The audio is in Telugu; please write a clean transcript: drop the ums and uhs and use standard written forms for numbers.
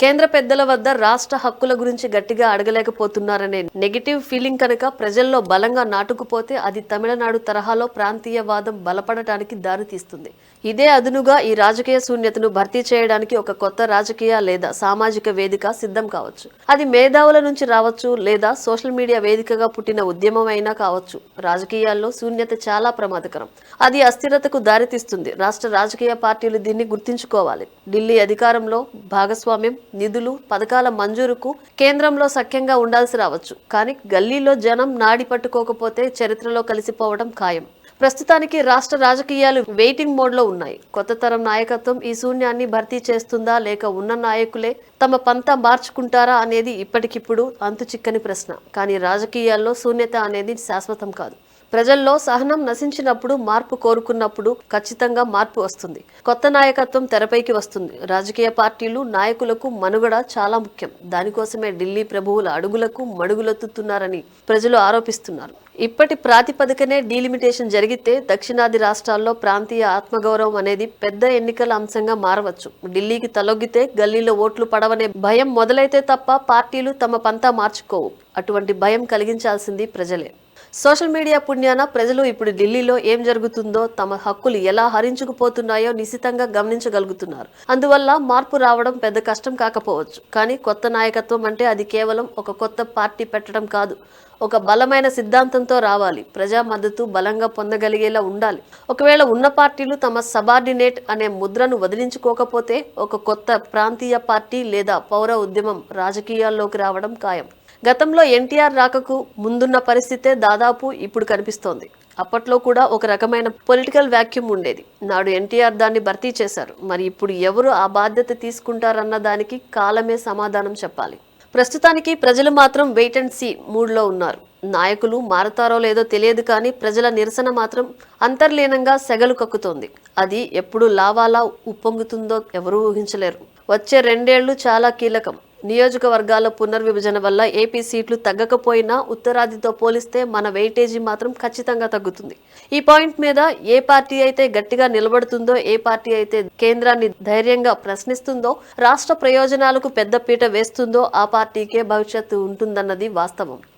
కేంద్ర పెద్దల వద్ద రాష్ట్ర హక్కుల గురించి గట్టిగా అడగలేకపోతున్నారనే నెగిటివ్ ఫీలింగ్ కనుక ప్రజల్లో బలంగా నాటుకుపోతే అది తమిళనాడు తరహాలో ప్రాంతీయవాదం బలపడటానికి దారితీస్తుంది. ఇదే అదునుగా ఈ రాజకీయ శూన్యతను భర్తీ చేయడానికి ఒక కొత్త రాజకీయ లేదా సామాజిక వేదిక సిద్ధం కావచ్చు. అది మేధావుల నుంచి రావచ్చు లేదా సోషల్ మీడియా వేదికగా పుట్టిన ఉద్యమం అయినా కావచ్చు. రాజకీయాల్లో శూన్యత చాలా ప్రమాదకరం. అది అస్థిరతకు దారితీస్తుంది. రాష్ట్ర రాజకీయ పార్టీలు దీన్ని గుర్తించుకోవాలి. ఢిల్లీ అధికారంలో భాగస్వామ్యం, నిధులు, పథకాల మంజూరుకు కేంద్రంలో సఖ్యంగా ఉండాల్సి రావచ్చు. కానీ గల్లీలో జనం నాడి పట్టుకోకపోతే చరిత్రలో కలిసిపోవడం ఖాయం. ప్రస్తుతానికి రాష్ట్ర రాజకీయాలు వెయిటింగ్ మోడ్లో ఉన్నాయి. కొత్త తరం నాయకత్వం ఈ శూన్యాన్ని భర్తీ చేస్తుందా లేక ఉన్న నాయకులే తమ పంతా మార్చుకుంటారా అనేది ఇప్పటికిప్పుడు అంతుచిక్కని ప్రశ్న. కానీ రాజకీయాల్లో శూన్యత అనేది శాశ్వతం కాదు. ప్రజల్లో సహనం నశించినప్పుడు, మార్పు కోరుకున్నప్పుడు ఖచ్చితంగా మార్పు వస్తుంది. కొత్త నాయకత్వం తెరపైకి వస్తుంది. రాజకీయ పార్టీలు, నాయకులకు మనుగడ చాలా ముఖ్యం. దానికోసమే ఢిల్లీ ప్రభువుల అడుగులకు మడుగులొత్తుతున్నారని ప్రజలు ఆరోపిస్తున్నారు. ఇప్పటి ప్రాతిపదికనే డీలిమిటేషన్ జరిగితే దక్షిణాది రాష్ట్రాల్లో ప్రాంతీయ ఆత్మగౌరవం అనేది పెద్ద ఎన్నికల అంశంగా మారవచ్చు. ఢిల్లీకి తలొగ్గితే గల్లీలో ఓట్లు పడవనే భయం మొదలైతే తప్ప పార్టీలు తమ పంతా మార్చుకోవు. అటువంటి భయం కలిగించాల్సింది ప్రజలే. సోషల్ మీడియా పుణ్యాన ప్రజలు ఇప్పుడు ఢిల్లీలో ఏం జరుగుతుందో, తమ హక్కులు ఎలా హరించుకుపోతున్నాయో నిశితంగా గమనించగలుగుతున్నారు. అందువల్ల మార్పు రావడం పెద్ద కష్టం కాకపోవచ్చు. కానీ కొత్త నాయకత్వం అంటే అది కేవలం ఒక కొత్త పార్టీ పెట్టడం కాదు. ఒక బలమైన సిద్ధాంతంతో రావాలి. ప్రజా మద్దతు బలంగా పొందగలిగేలా ఉండాలి. ఒకవేళ ఉన్న పార్టీలు తమ సబార్డినేట్ అనే ముద్రను వదిలించుకోకపోతే ఒక కొత్త ప్రాంతీయ పార్టీ లేదా పౌర ఉద్యమం రాజకీయాల్లోకి రావడం ఖాయం. గతంలో ఎన్టీఆర్ రాకకు ముందున్న పరిస్థితే దాదాపు ఇప్పుడు కనిపిస్తోంది. అప్పట్లో కూడా ఒక రకమైన పొలిటికల్ వ్యాక్యూమ్ ఉండేది. నాడు ఎన్టీఆర్ దాన్ని భర్తీ చేశారు. మరి ఇప్పుడు ఎవరు ఆ బాధ్యత తీసుకుంటారన్న దానికి కాలమే సమాధానం చెప్పాలి. ప్రస్తుతానికి ప్రజలు మాత్రం వెయిట్ అండ్ సీ మూడ్లో ఉన్నారు. నాయకులు మారతారో లేదో తెలియదు, కానీ ప్రజల నిరసన మాత్రం అంతర్లీనంగా సెగలు కక్కుతోంది. అది ఎప్పుడు లావాలా ఉప్పొంగుతుందో ఎవరూ ఊహించలేరు. వచ్చే 2 ఏళ్లు చాలా కీలకం. నియోజకవర్గాల పునర్విభజన వల్ల ఏపీ సీట్లు తగ్గకపోయినా ఉత్తరాదితో పోలిస్తే మన వెయిటేజీ మాత్రం ఖచ్చితంగా తగ్గుతుంది. ఈ పాయింట్ మీద ఏ పార్టీ అయితే గట్టిగా నిలబడుతుందో, ఏ పార్టీ అయితే కేంద్రాన్ని ధైర్యంగా ప్రశ్నిస్తుందో, రాష్ట్ర ప్రయోజనాలకు పెద్దపీట వేస్తుందో ఆ పార్టీకే భవిష్యత్తు ఉంటుందన్నది వాస్తవం.